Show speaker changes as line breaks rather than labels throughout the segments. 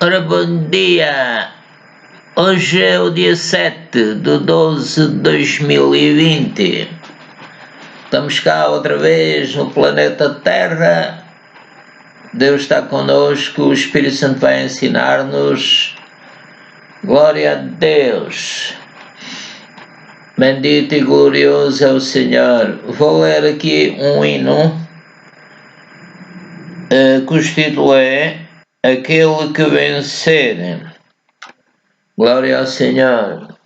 Ora, bom dia! Hoje é o dia 7 de 12 de 2020. Estamos cá outra vez no planeta Terra. Deus está connosco, o Espírito Santo vai ensinar-nos. Glória a Deus! Bendito e glorioso é o Senhor. Vou ler aqui um hino cujo título é Aquele que vencer. Glória ao Senhor.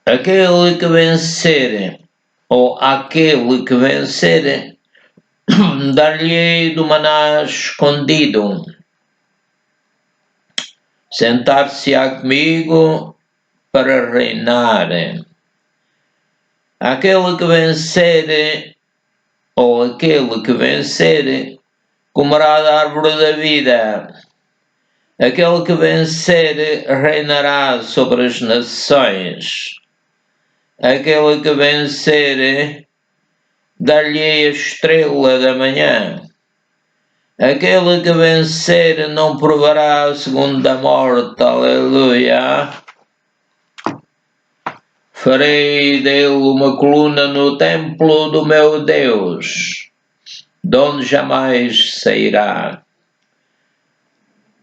Aquele que vencer, ou aquele que vencer, dar-lhe do maná escondido. Sentar-se-á comigo para reinar. Aquele que vencer, ou aquele que vencer, comerá da árvore da vida. Aquele que vencer reinará sobre as nações. Aquele que vencer dar-lhe a estrela da manhã. Aquele que vencer não provará a segunda morte. Aleluia. Farei dele uma coluna no templo do meu Deus, de onde jamais sairá.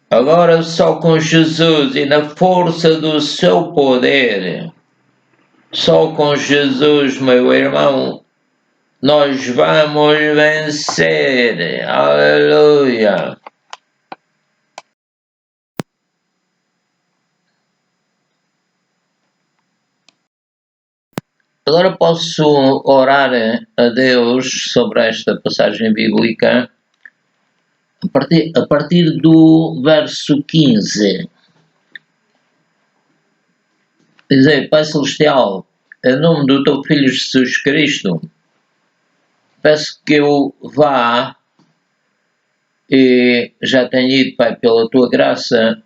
Agora só com Jesus e na força do seu poder, só com Jesus, meu irmão, nós vamos vencer. Aleluia. Agora posso orar a Deus sobre esta passagem bíblica a partir do verso 15. Dizer, Pai Celestial, em nome do teu Filho Jesus Cristo, peço que eu vá, e já tenho ido, Pai, pela tua graça,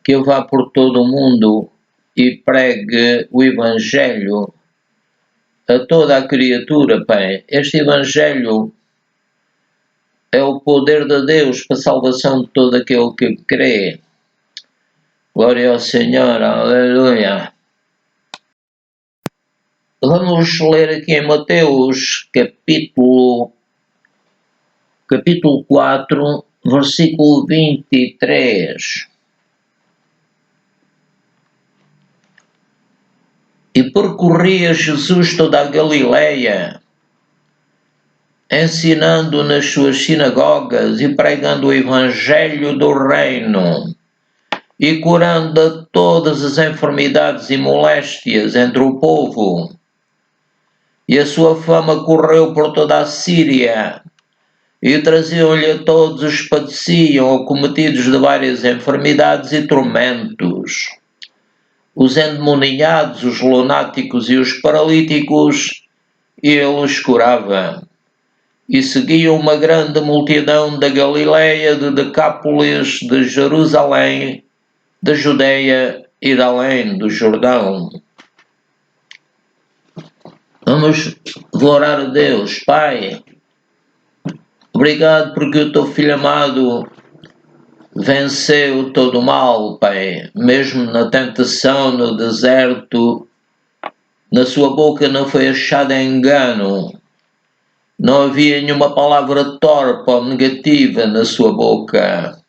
que eu vá por todo o mundo e pregue o Evangelho a toda a criatura, Pai. Este Evangelho é o poder de Deus para a salvação de todo aquele que crê. Glória ao Senhor, aleluia. Vamos ler aqui em Mateus, capítulo 4, versículo 23. E percorria Jesus toda a Galileia, ensinando nas suas sinagogas e pregando o Evangelho do Reino, e curando todas as enfermidades e moléstias entre o povo. E a sua fama correu por toda a Síria, e traziam-lhe a todos os que padeciam ou cometidos de várias enfermidades e tormentos, os endemoniados, os lunáticos e os paralíticos, e ele os curava. E seguia uma grande multidão da Galileia, de Decápolis, de Jerusalém, da Judeia e de além do Jordão. Vamos orar a Deus. Pai, obrigado porque o teu Filho amado venceu todo o mal, Pai, mesmo na tentação, no deserto, na sua boca não foi achado engano, não havia nenhuma palavra torpe ou negativa na sua boca,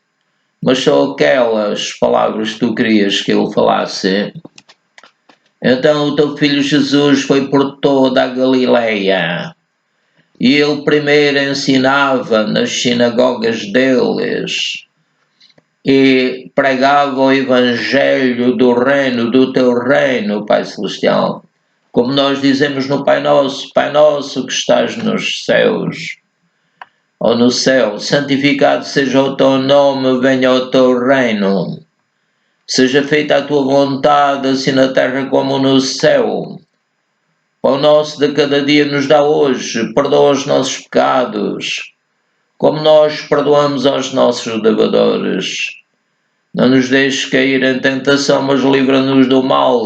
mas só aquelas palavras que tu querias que ele falasse. Então o teu Filho Jesus foi por toda a Galileia, e ele primeiro ensinava nas sinagogas deles, e pregava o Evangelho do reino, do teu reino, Pai Celestial. Como nós dizemos no Pai Nosso que estás nos céus, ou no céu, santificado seja o teu nome, venha o teu reino. Seja feita a tua vontade, assim na terra como no céu. O nosso de cada dia nos dá hoje, perdoa os nossos pecados, como nós perdoamos aos nossos devedores. Não nos deixes cair em tentação, mas livra-nos do mal,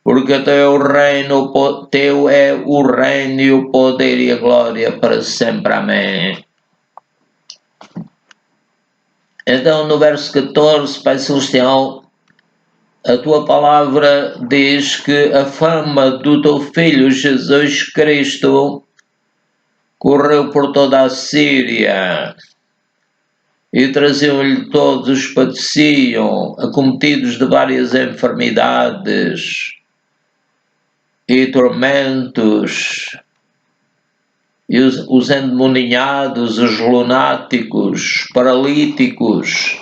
porque teu é o reino e o poder e a glória para sempre. Amém. Então, no verso 14, Pai Celestial, a tua palavra diz que a fama do teu Filho Jesus Cristo correu por toda a Síria e traziam-lhe todos os que padeciam, acometidos de várias enfermidades e tormentos, e os endemoninhados, os lunáticos, paralíticos,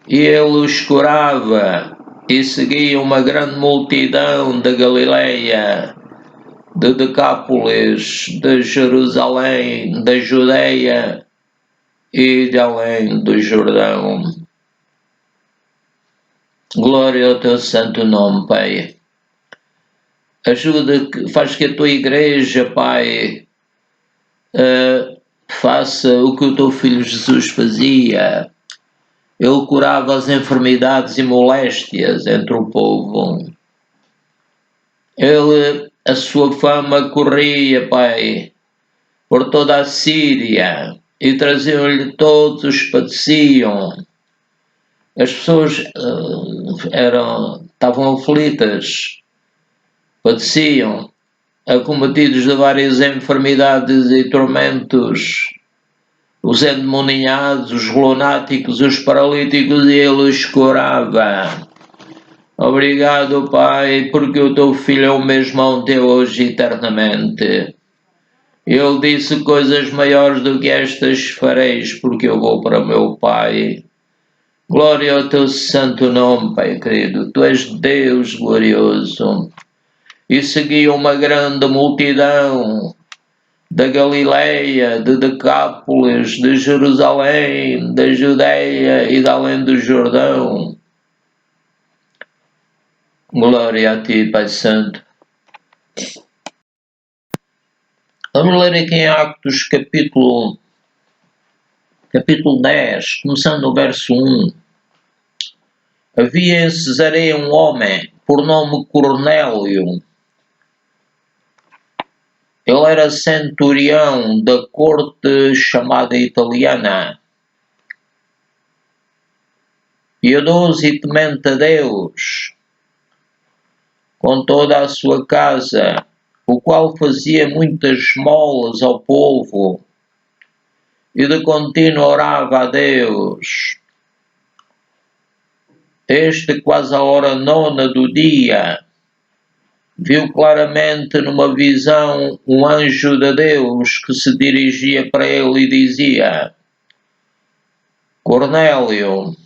e ele os curava, e seguia uma grande multidão da Galileia, de Decápolis, de Jerusalém, da Judeia e de além do Jordão. Glória ao teu santo nome, Pai. Ajuda, faz que a tua igreja, Pai, faça o que o teu Filho Jesus fazia. Ele curava as enfermidades e moléstias entre o povo. A sua fama corria, Pai, por toda a Síria, e traziam-lhe todos os que padeciam. As pessoas estavam aflitas, padeciam, acometidos de várias enfermidades e tormentos, os endemoninhados, os lunáticos, os paralíticos, e ele os curava. Obrigado, Pai, porque o teu Filho é o mesmo ontem, hoje e eternamente. Ele disse: coisas maiores do que estas fareis, porque eu vou para o meu Pai. Glória ao teu santo nome, Pai querido. Tu és Deus glorioso. E seguia uma grande multidão da Galileia, de Decápolis, de Jerusalém, da Judeia e de além do Jordão. Glória a ti, Pai Santo. Vamos ler aqui em Atos capítulo 10, começando no verso 1. Havia em Cesareia um homem, por nome Cornélio. Ele era centurião da corte chamada italiana, piedoso e temente a Deus, com toda a sua casa, o qual fazia muitas esmolas ao povo e de contínuo orava a Deus. Este, quase à hora 9 do dia, viu claramente numa visão um anjo de Deus que se dirigia para ele e dizia: Cornélio.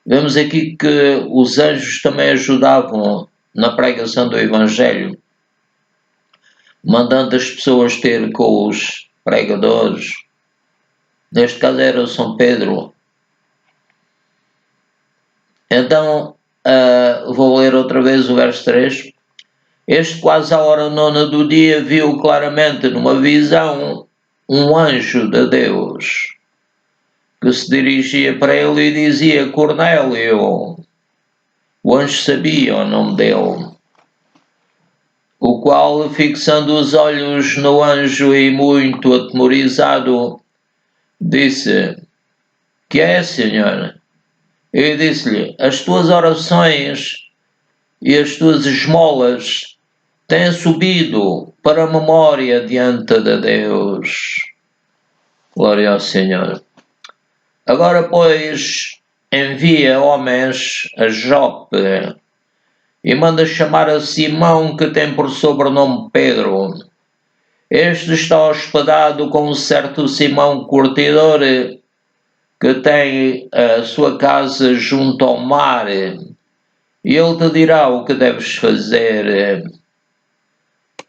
Vemos aqui que os anjos também ajudavam na pregação do Evangelho, mandando as pessoas ter com os pregadores. Neste caso era o São Pedro. Então, vou ler outra vez o verso 3. Este, quase à hora 9 do dia, viu claramente numa visão um anjo de Deus que se dirigia para ele e dizia: Cornélio. O anjo sabia o nome dele, o qual, fixando os olhos no anjo e muito atemorizado, disse: Que é, Senhor? E disse-lhe: As tuas orações e as tuas esmolas têm subido para a memória diante de Deus. Glória ao Senhor. Agora, pois, envia homens a Jope e manda chamar a Simão, que tem por sobrenome Pedro. Este está hospedado com um certo Simão curtidor, que tem a sua casa junto ao mar, e ele te dirá o que deves fazer.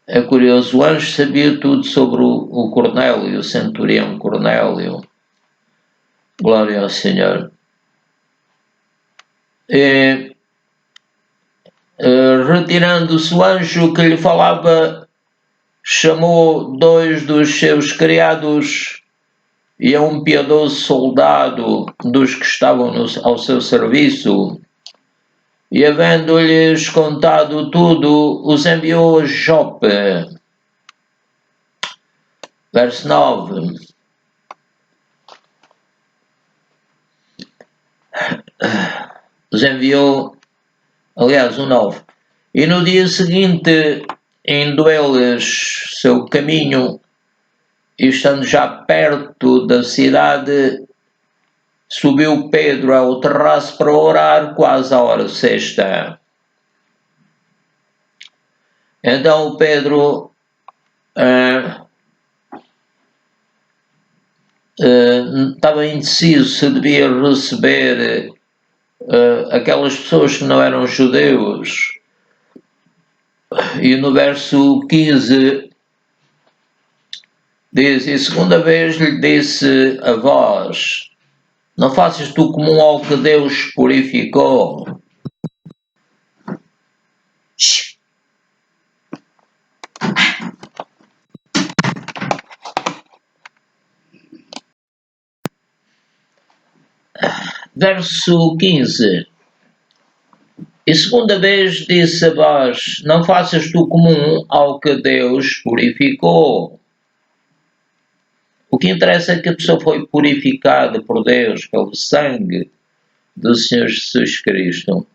É curioso, o anjo sabia tudo sobre o Cornélio, o centurião Cornélio. Glória ao Senhor. Retirando-se o anjo que lhe falava, chamou 2 dos seus criados e a um piedoso soldado dos que estavam ao seu serviço, e havendo-lhes contado tudo, os enviou a Jope. Verso 9. os enviou, aliás, o 9. E no dia seguinte, indo eles seu caminho, e estando já perto da cidade, subiu Pedro ao terraço para orar, quase à hora sexta. Então Pedro estava indeciso se devia receber aquelas pessoas que não eram judeus. E no verso 15 diz: e segunda vez lhe disse a vós, não faças tu comum ao que Deus purificou. Verso 15. E segunda vez disse a vós, não faças tu comum ao que Deus purificou. O que interessa é que a pessoa foi purificada por Deus pelo sangue do Senhor Jesus Cristo.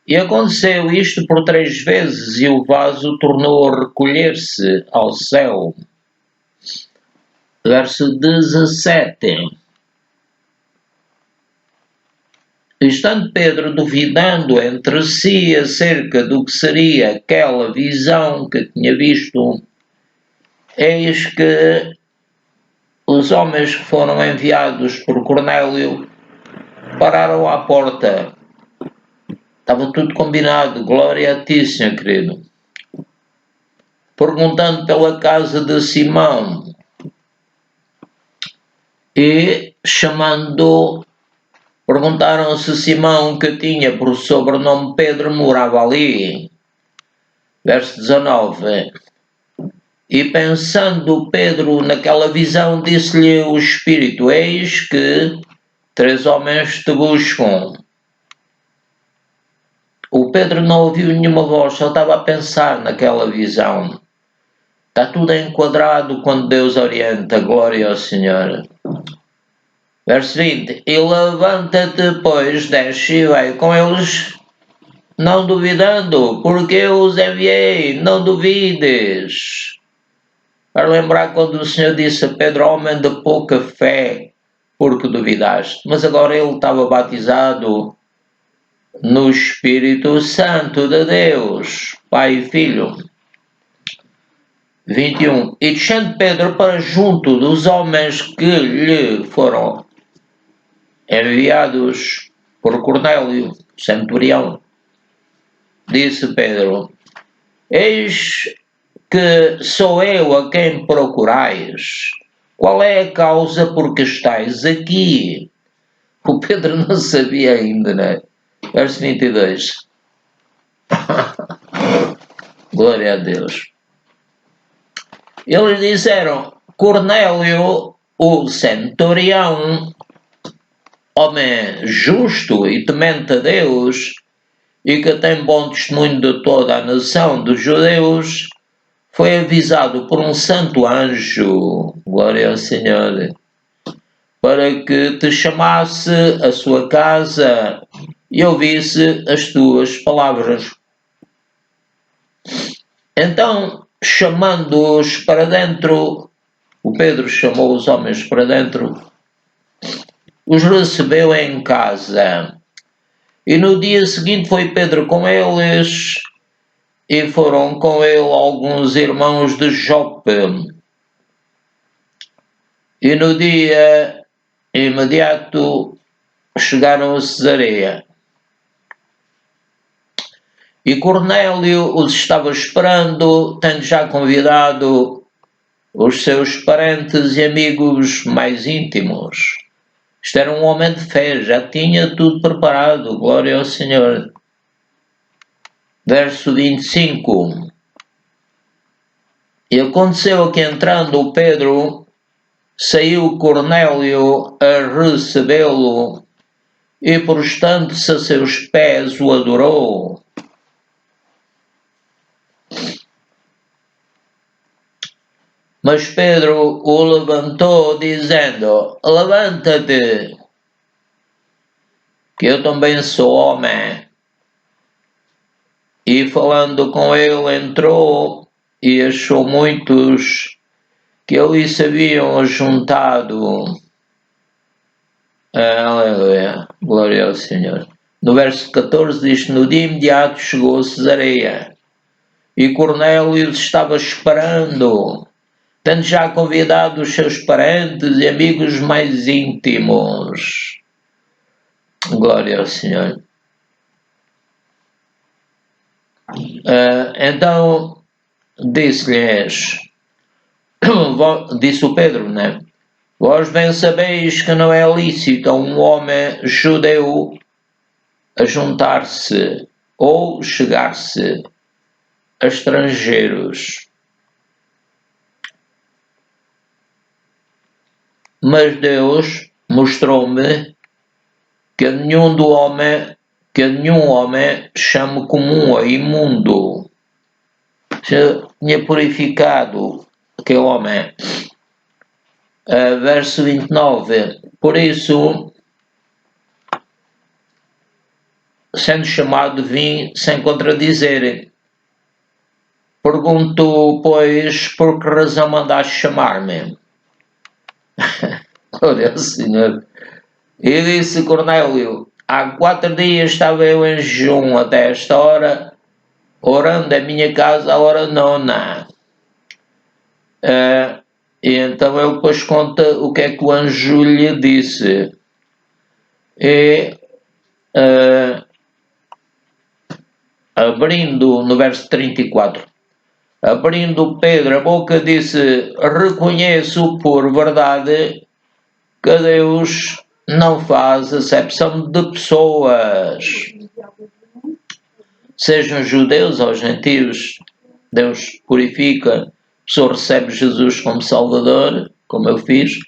E aconteceu isto por 3 vezes, e o vaso tornou a recolher-se ao céu. Verso 17. Estando Pedro duvidando entre si acerca do que seria aquela visão que tinha visto, eis que os homens que foram enviados por Cornélio pararam à porta. Estava tudo combinado, glória a ti, Senhor querido. Perguntando pela casa de Simão e chamando, perguntaram se Simão, que tinha por sobrenome Pedro, morava ali. Verso 19. E pensando Pedro naquela visão, disse-lhe o Espírito, eis que 3 homens te buscam. O Pedro não ouviu nenhuma voz, só estava a pensar naquela visão. Está tudo enquadrado quando Deus orienta, glória ao Senhor. Verso 20. E levanta-te, pois, desce e vai com eles, não duvidando, porque eu os enviei, não duvides. Para lembrar quando o Senhor disse a Pedro, homem de pouca fé, porque duvidaste. Mas agora ele estava batizado no Espírito Santo de Deus, Pai e Filho. 21. E descendo Pedro para junto dos homens que lhe foram enviados por Cornélio, centurião, disse Pedro, eis que sou eu a quem procurais. Qual é a causa por que estáis aqui? O Pedro não sabia ainda, né? Verso 22. Glória a Deus. Eles disseram, Cornélio, o centurião, homem justo e temente a Deus, e que tem bom testemunho de toda a nação dos judeus, foi avisado por um santo anjo, glória ao Senhor, para que te chamasse à sua casa e ouvisse as tuas palavras. Então, chamando-os para dentro, o Pedro chamou os homens para dentro, os recebeu em casa. E no dia seguinte foi Pedro com eles, e foram com ele alguns irmãos de Jope. E no dia imediato chegaram a Cesareia. E Cornélio os estava esperando, tendo já convidado os seus parentes e amigos mais íntimos. Isto era um homem de fé, já tinha tudo preparado, glória ao Senhor. Verso 25. E aconteceu que entrando o Pedro, saiu Cornélio a recebê-lo e prostando-se a seus pés o adorou. Mas Pedro o levantou, dizendo, levanta-te que eu também sou homem. E falando com ele, entrou e achou muitos que ali se haviam juntado. Aleluia, glória ao Senhor. No verso 14 diz: no dia imediato chegou a Cesareia e Cornélio estava esperando, tendo já convidado os seus parentes e amigos mais íntimos. Glória ao Senhor. Então disse-lhes, disse o Pedro, né? Vós bem sabeis que não é lícito a um homem judeu a juntar-se ou chegar-se a estrangeiros. Mas Deus mostrou-me que nenhum homem chame comum a imundo. Já tinha purificado aquele homem. Verso 29. Por isso, sendo chamado, vim sem contradizer. Pergunto, pois, por que razão mandaste chamar-me? Glória ao Senhor. E disse Cornélio: há 4 dias estava eu em jejum até esta hora, orando em minha casa a hora 9. E então ele depois conta o que é que o anjo lhe disse. E abrindo, no verso 34, abrindo Pedro a boca, disse: reconheço por verdade que Deus não faz acepção de pessoas, sejam judeus ou gentios. Deus purifica, a pessoa recebe Jesus como Salvador, como eu fiz,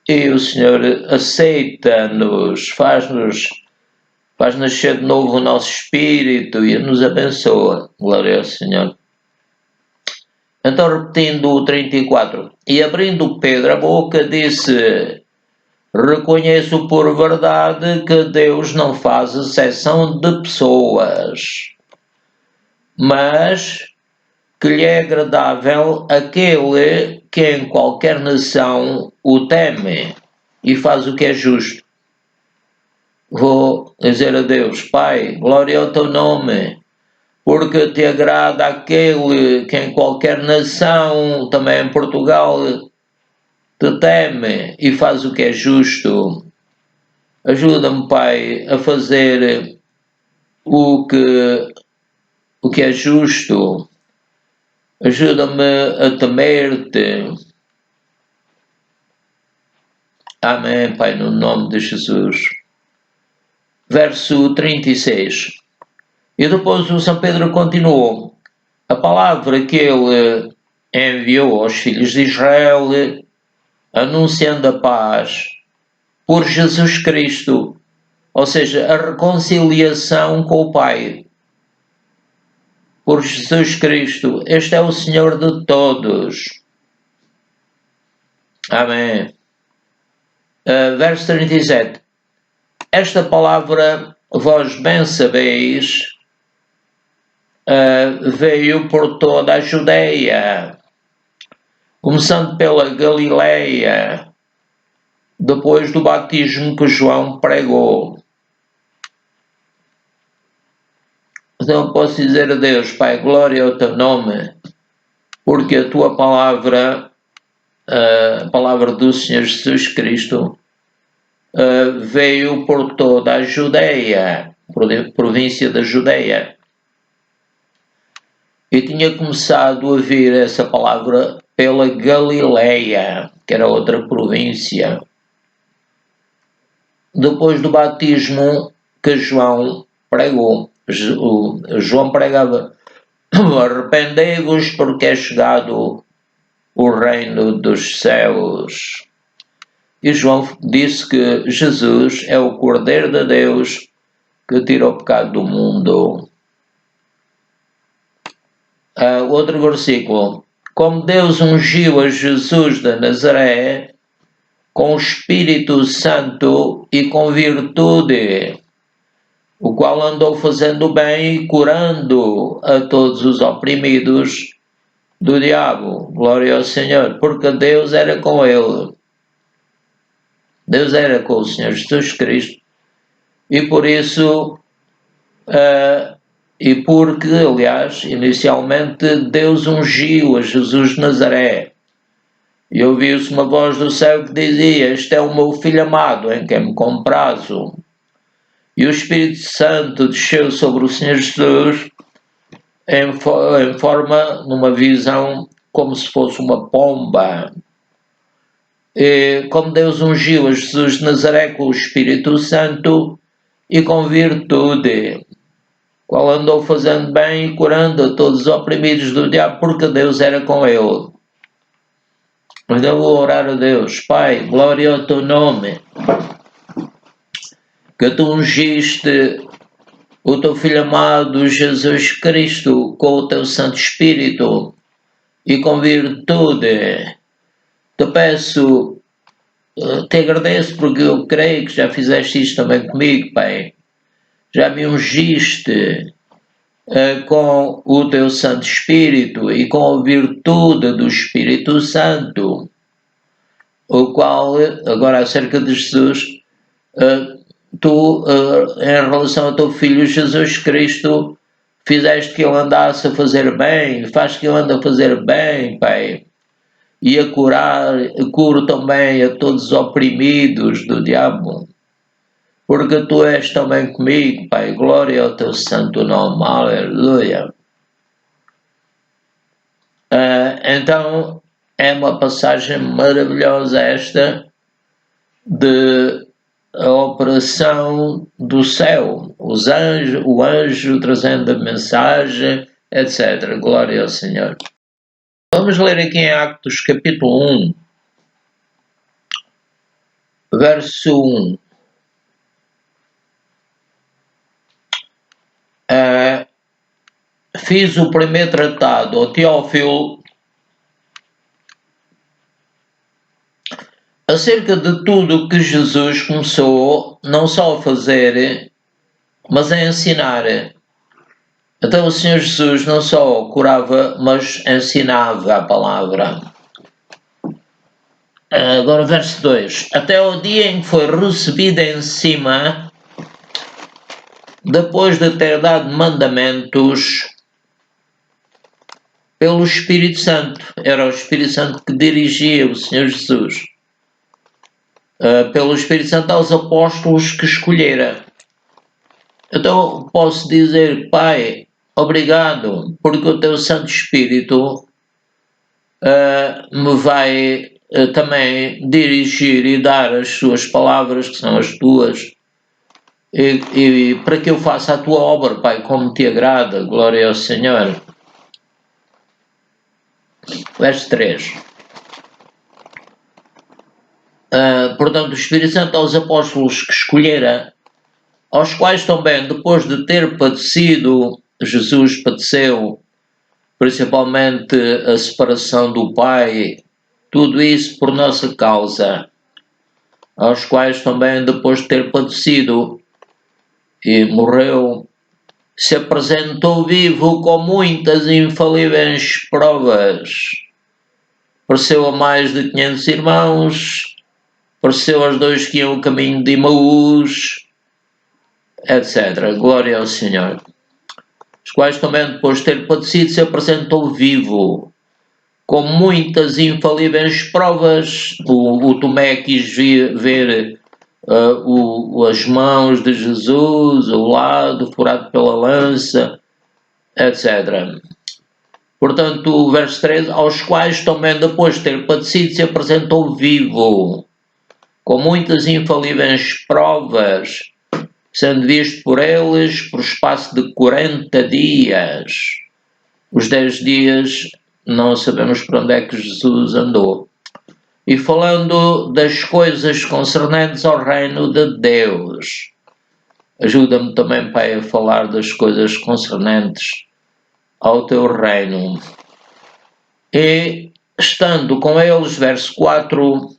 e o Senhor aceita-nos, faz nascer de novo o nosso espírito e nos abençoa. Glória ao Senhor. Então, repetindo o 34, e abrindo Pedro a boca, disse: reconheço por verdade que Deus não faz exceção de pessoas, mas que lhe é agradável aquele que em qualquer nação o teme e faz o que é justo. Vou dizer a Deus: Pai, glória ao teu nome, porque te agrada aquele que em qualquer nação, também em Portugal, te teme e faz o que é justo. Ajuda-me, Pai, a fazer o que é justo. Ajuda-me a temer-te. Amém, Pai, no nome de Jesus. Verso 36. E depois o São Pedro continuou: a palavra que ele enviou aos filhos de Israel, anunciando a paz por Jesus Cristo, ou seja, a reconciliação com o Pai. Por Jesus Cristo, este é o Senhor de todos. Amém. Verso 37. Esta palavra, vós bem sabeis, veio por toda a Judeia, começando pela Galileia, depois do batismo que João pregou. Então posso dizer a Deus: Pai, glória ao teu nome, porque a tua palavra, a palavra do Senhor Jesus Cristo, veio por toda a Judeia, província da Judeia. E tinha começado a vir essa palavra pela Galileia, que era outra província. Depois do batismo que João pregou, João pregava: arrependei-vos, porque é chegado o reino dos céus. E João disse que Jesus é o Cordeiro de Deus que tira o pecado do mundo. Outro versículo: como Deus ungiu a Jesus de Nazaré com o Espírito Santo e com virtude. o qual andou fazendo bem e curando a todos os oprimidos do diabo. Glória ao Senhor, porque Deus era com ele. Deus era com o Senhor Jesus Cristo. E por isso, e porque, aliás, inicialmente Deus ungiu a Jesus de Nazaré. E ouviu-se uma voz do céu que dizia: este é o meu filho amado, em quem me comprazo. E o Espírito Santo desceu sobre o Senhor Jesus em forma, numa visão, como se fosse uma pomba. E como Deus ungiu a Jesus de Nazaré com o Espírito Santo e com virtude, qual andou fazendo bem e curando a todos os oprimidos do diabo, porque Deus era com ele. Mas eu vou orar a Deus: Pai, glória ao teu nome, que tu ungiste o teu Filho amado Jesus Cristo com o teu Santo Espírito e com virtude. Te peço, te agradeço porque eu creio que já fizeste isto também comigo, Pai. Já me ungiste com o teu Santo Espírito e com a virtude do Espírito Santo, o qual, agora acerca de Jesus, tu, em relação ao teu Filho Jesus Cristo, fizeste que ele andasse a fazer bem, faz que ele ande a fazer bem, Pai, e a curar, curo também a todos os oprimidos do diabo, porque tu és também comigo, Pai, glória ao teu santo nome, aleluia. Então, é uma passagem maravilhosa esta de a operação do céu, o anjo trazendo a mensagem, etc. Glória ao Senhor. Vamos ler aqui em Atos capítulo 1, verso 1. Fiz o primeiro tratado ao Teófilo acerca de tudo o que Jesus começou não só a fazer, mas a ensinar. Então o Senhor Jesus não só curava, mas ensinava a palavra. Agora verso 2. Até o dia em que foi recebido em cima, depois de ter dado mandamentos pelo Espírito Santo. Era o Espírito Santo que dirigia o Senhor Jesus. Pelo Espírito Santo aos apóstolos que escolhera. Então posso dizer: Pai, obrigado, porque o teu Santo Espírito me vai também dirigir e dar as suas palavras, que são as tuas, e para que eu faça a tua obra, Pai, como te agrada. Glória ao Senhor. Verso 3. Portanto, o Espírito Santo aos apóstolos que escolhera, aos quais também, depois de ter padecido, Jesus padeceu, principalmente a separação do Pai, tudo isso por nossa causa, aos quais também, depois de ter padecido e morreu, se apresentou vivo com muitas infalíveis provas. Apareceu a mais de 500 irmãos, apareceu aos dois que iam o caminho de Emaús, etc. Glória ao Senhor. Os quais também, depois de ter padecido, se apresentou vivo, com muitas infalíveis provas. O Tomé quis ver as mãos de Jesus, o lado furado pela lança, etc. Portanto, o verso 13, aos quais também, depois de ter padecido, se apresentou vivo, com muitas infalíveis provas, sendo visto por eles por espaço de 40 dias. Os 10 dias não sabemos para onde é que Jesus andou. E falando das coisas concernentes ao reino de Deus. Ajuda-me também, Pai, a falar das coisas concernentes ao teu reino. E estando com eles, verso 4,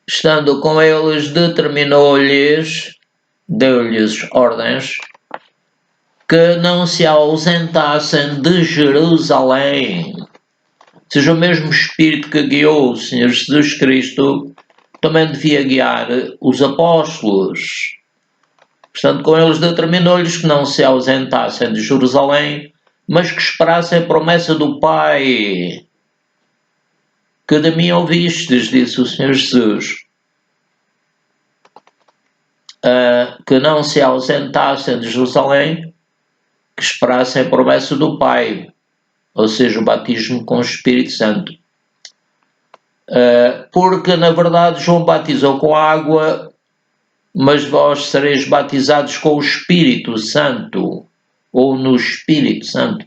estando com eles, determinou-lhes, deu-lhes ordens, que não se ausentassem de Jerusalém. Ou seja, o mesmo Espírito que guiou o Senhor Jesus Cristo também devia guiar os apóstolos. Portanto, com eles determinou-lhes que não se ausentassem de Jerusalém, mas que esperassem a promessa do Pai. Que de mim ouvistes, disse o Senhor Jesus, que não se ausentassem de Jerusalém, que esperassem a promessa do Pai, ou seja, o batismo com o Espírito Santo. Porque, na verdade, João batizou com água, mas vós sereis batizados com o Espírito Santo, ou no Espírito Santo.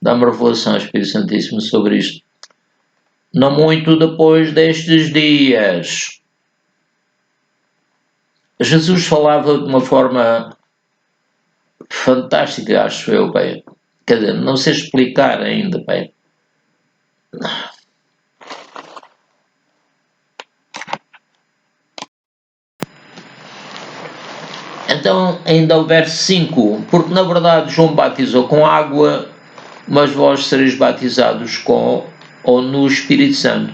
Dá-me revelação ao Espírito Santíssimo sobre isto. Não muito depois destes dias. Jesus falava de uma forma fantástica, acho eu, bem. Quer dizer, não sei explicar ainda, bem. Então, ainda o verso 5, porque na verdade João batizou com água, mas vós sereis batizados com ou no Espírito Santo.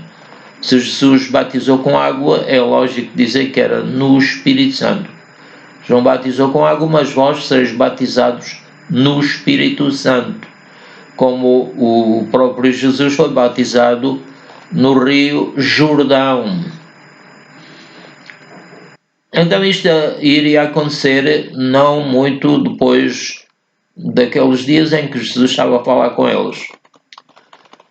Se Jesus batizou com água, é lógico dizer que era no Espírito Santo. João batizou com água, mas vós sereis batizados no Espírito Santo, como o próprio Jesus foi batizado no Rio Jordão. Então isto iria acontecer não muito depois daqueles dias em que Jesus estava a falar com eles.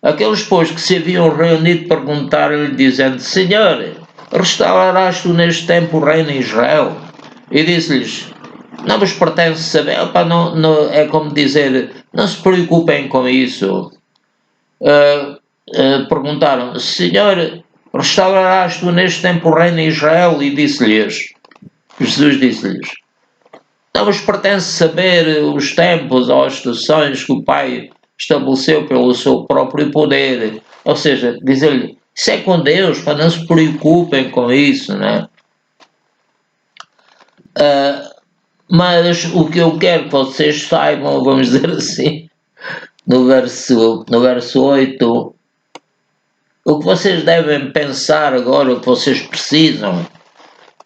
Aqueles, pois, que se haviam reunido perguntaram-lhe, dizendo: Senhor, restaurarás tu neste tempo o reino em Israel? E disse-lhes: não vos pertence saber, não, é como dizer, não se preocupem com isso. Perguntaram: Senhor, restaurarás tu neste tempo o reino em Israel? E disse-lhes, Jesus disse-lhes: não vos pertence saber os tempos ou as estações que o Pai estabeleceu pelo seu próprio poder. Ou seja, dizer-lhe, isso é com Deus, para não se preocupem com isso, né? Mas o que eu quero que vocês saibam, vamos dizer assim, no verso 8, o que vocês devem pensar agora, o que vocês precisam,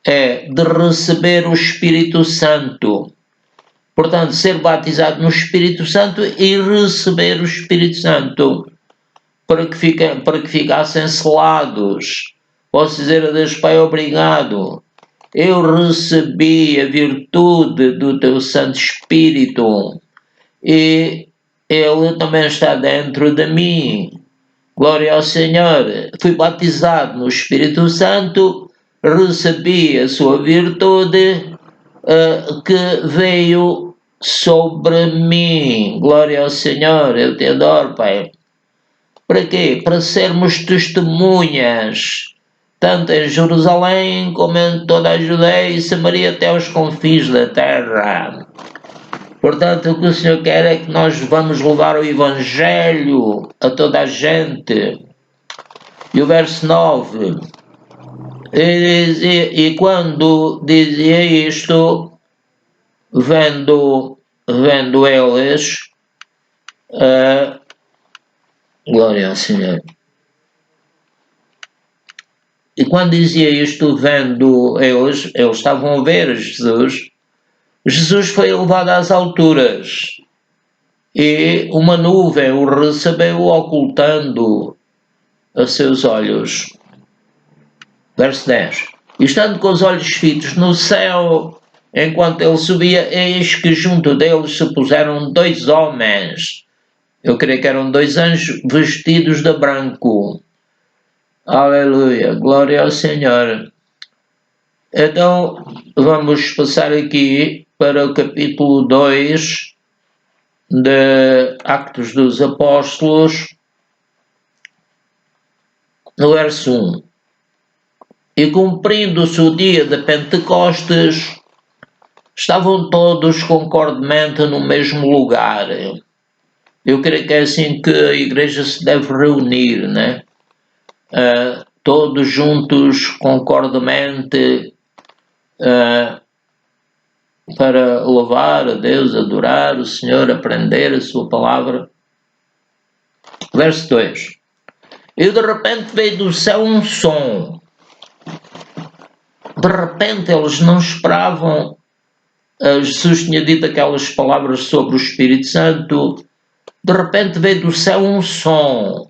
é de receber o Espírito Santo. Portanto, ser batizado no Espírito Santo e receber o Espírito Santo, para que ficassem selados. Posso dizer a Deus, Pai, obrigado. Eu recebi a virtude do teu Santo Espírito e ele também está dentro de mim. Glória ao Senhor. Fui batizado no Espírito Santo, recebi a sua virtude que veio sobre mim. Glória ao Senhor. Eu te adoro, Pai. Para quê? Para sermos testemunhas, tanto em Jerusalém como em toda a Judeia e Samaria até aos confins da terra. Portanto, o que o Senhor quer é que nós vamos levar o Evangelho a toda a gente. E o verso 9, e quando dizia isto, vendo eles, glória ao Senhor. E quando dizia isto, vendo eles estavam a ver Jesus, Jesus foi elevado às alturas e uma nuvem o recebeu ocultando a seus olhos. Verso 10. E estando com os olhos fitos no céu, enquanto ele subia, eis que junto deles se puseram 2 homens. Eu creio que eram 2 anjos vestidos de branco. Aleluia, glória ao Senhor. Então, vamos passar aqui para o capítulo 2 de Atos dos Apóstolos, no verso 1. E cumprindo-se o dia de Pentecostes, estavam todos concordemente no mesmo lugar. Eu creio que é assim que a igreja se deve reunir, né? todos juntos, concordemente, para louvar a Deus, adorar o Senhor, aprender a sua palavra. Verso 2. E de repente veio do céu um som. De repente eles não esperavam. Jesus tinha dito aquelas palavras sobre o Espírito Santo. De repente veio do céu um som.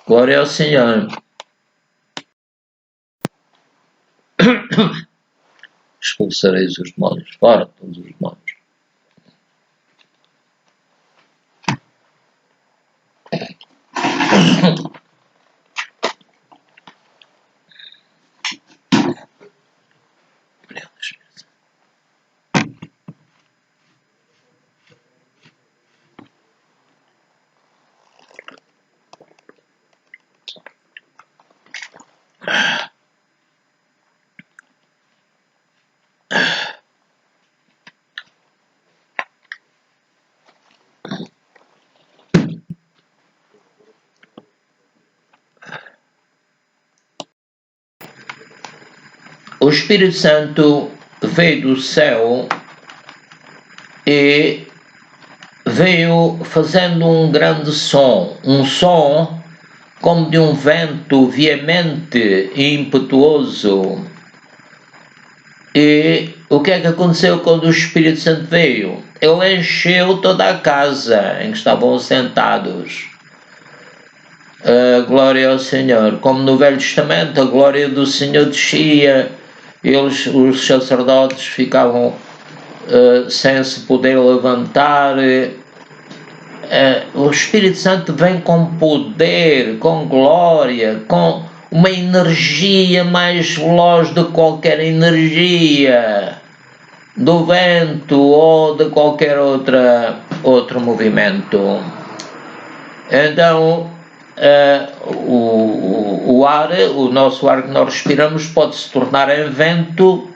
Glória ao Senhor. Expulsareis os demónios. Fora todos os demónios. O Espírito Santo veio do céu e veio fazendo um grande som, um som como de um vento veemente e impetuoso. E o que é que aconteceu quando o Espírito Santo veio? Ele encheu toda a casa em que estavam sentados. Glória ao Senhor. Como no Velho Testamento, a glória do Senhor descia, os sacerdotes ficavam sem se poder levantar. O Espírito Santo vem com poder, com glória, com uma energia mais veloz de qualquer energia do vento ou de qualquer outro movimento. Então, o ar, o nosso ar que nós respiramos, pode se tornar em vento,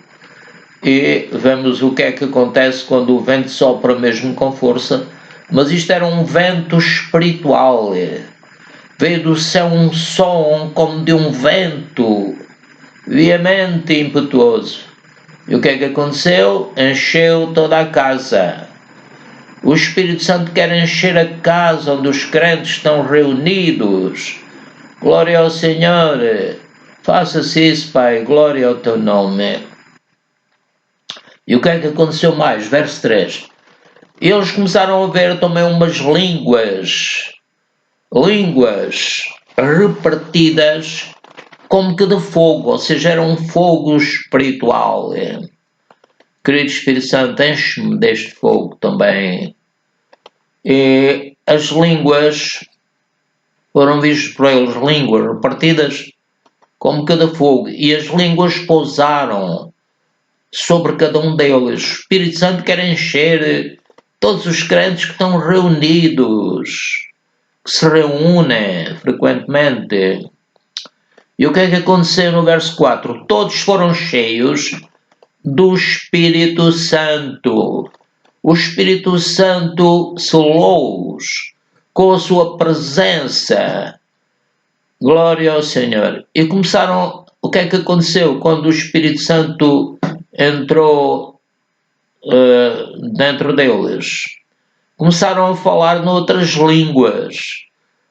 e vemos o que é que acontece quando o vento sopra mesmo com força. Mas isto era um vento espiritual. Veio do céu um som como de um vento veemente e impetuoso. E o que é que aconteceu? Encheu toda a casa. O Espírito Santo quer encher a casa onde os crentes estão reunidos. Glória ao Senhor. Faça-se isso, Pai. Glória ao teu nome. E o que é que aconteceu mais? Verso 3. Eles começaram a ver também umas línguas repartidas como que de fogo, ou seja, era um fogo espiritual. Querido Espírito Santo, enche-me deste fogo também. E as línguas foram vistas por eles, línguas repartidas como que de fogo, e as línguas pousaram sobre cada um deles. O Espírito Santo quer encher todos os crentes que estão reunidos, que se reúnem frequentemente. E o que é que aconteceu no verso 4? Todos foram cheios do Espírito Santo. O Espírito Santo selou-os com a sua presença. Glória ao Senhor. E começaram... O que é que aconteceu quando o Espírito Santo entrou dentro deles? Começaram a falar noutras línguas.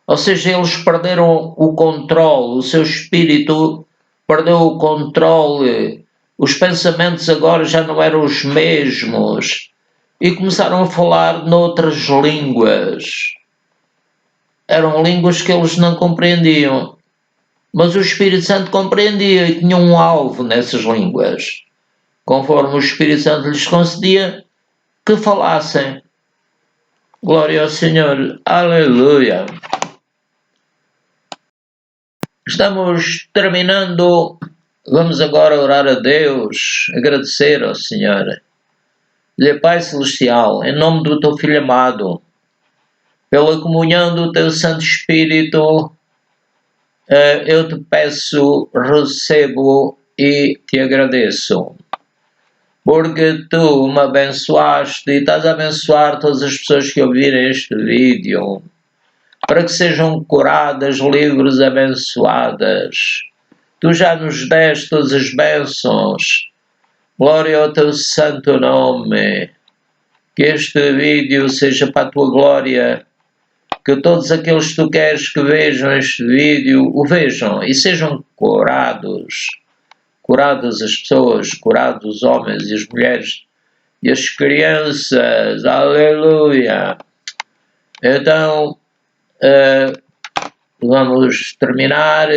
Ou seja, eles perderam o controle, o seu espírito perdeu o controle, os pensamentos agora já não eram os mesmos, e começaram a falar noutras línguas. Eram línguas que eles não compreendiam, mas o Espírito Santo compreendia e tinha um alvo nessas línguas, conforme o Espírito Santo lhes concedia que falassem. Glória ao Senhor. Aleluia. Estamos terminando. Vamos agora orar a Deus, agradecer ao Senhor. Pai Celestial, em nome do teu Filho amado, pela comunhão do teu Santo Espírito, eu te peço, recebo e te agradeço. Porque tu me abençoaste e estás a abençoar todas as pessoas que ouvirem este vídeo, para que sejam curadas, livres, abençoadas. Tu já nos deste todas as bênçãos. Glória ao teu santo nome. Que este vídeo seja para a tua glória. Que todos aqueles que tu queres que vejam este vídeo, o vejam e sejam curados. Curadas as pessoas, curados os homens e as mulheres e as crianças. Aleluia! Então, vamos terminar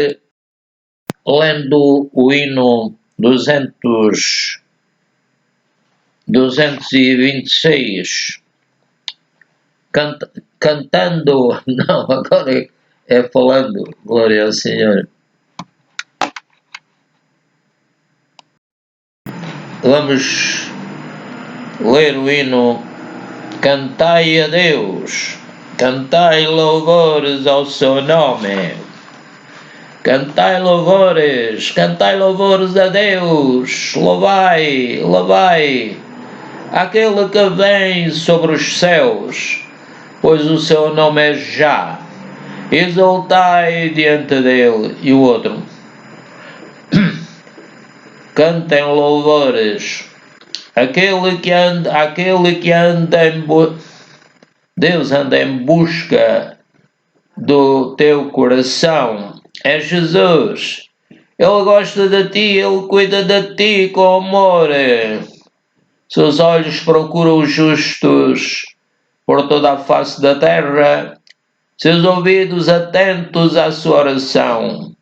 lendo o hino 226. Cantando, não, agora é falando, glória ao Senhor. Vamos ler o hino. Cantai a Deus, cantai louvores ao seu nome. Cantai louvores a Deus, louvai, louvai aquele que vem sobre os céus, pois o seu nome é Já. Exaltai diante dele. E o outro. Cantem louvores. Aquele que anda Deus anda em busca do teu coração. É Jesus. Ele gosta de ti, Ele cuida de ti com amor. Seus olhos procuram os justos por toda a face da terra. Seus ouvidos atentos à sua oração.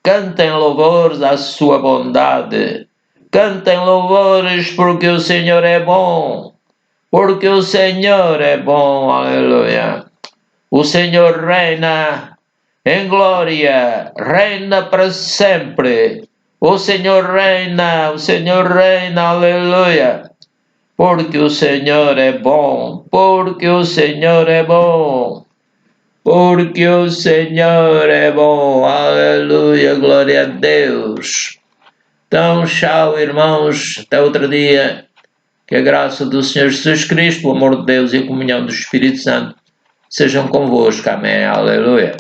Cantem louvores à sua bondade. Cantem louvores porque o Senhor é bom. Porque o Senhor é bom. Aleluia. O Senhor reina em glória. Reina para sempre. O Senhor reina. Aleluia. Porque o Senhor é bom. Porque o Senhor é bom. Porque o Senhor é bom. Aleluia, glória a Deus. Então, tchau, irmãos. Até outro dia. Que a graça do Senhor Jesus Cristo, o amor de Deus e a comunhão do Espírito Santo sejam convosco. Amém. Aleluia.